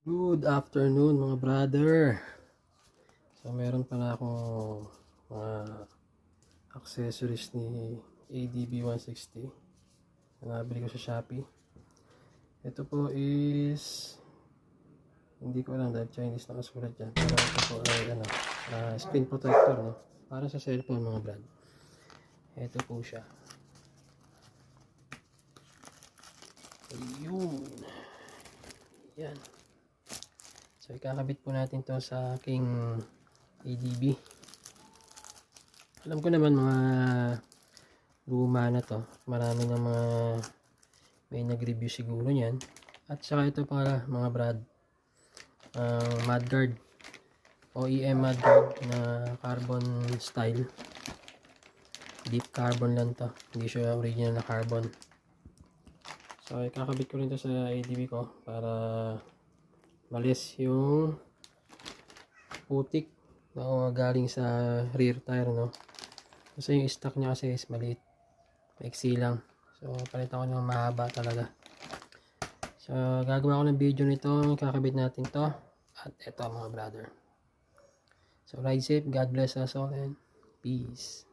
Good afternoon mga brother. So meron pala akong mga accessories ni ADB 160 na nabili ko sa Shopee. Ito po is hindi ko alam dahil Chinese nakasulat dyan. Pero ito po ay screen protector, no? Para sa cellphone mga brad. Ito po siya. Ayun. Yan. So ikakabit po natin to sa aking ADB. Alam ko naman mga luma na to. Marami ng mga may nag-review siguro niyan. At saka ito pala mga brad, mudguard, OEM mudguard na carbon style. Deep carbon lang to, hindi siya original na carbon. So ikakabit ko rin to sa ADB ko para malis yung putik na galing sa rear tire, no? Kasi yung stock niya kasi is maliit, maiksi lang. So palitan ko ng mahaba talaga. So gagawa ko ng video nito, kakabit natin to. At eto mga brother. So ride safe, God bless us all, and peace.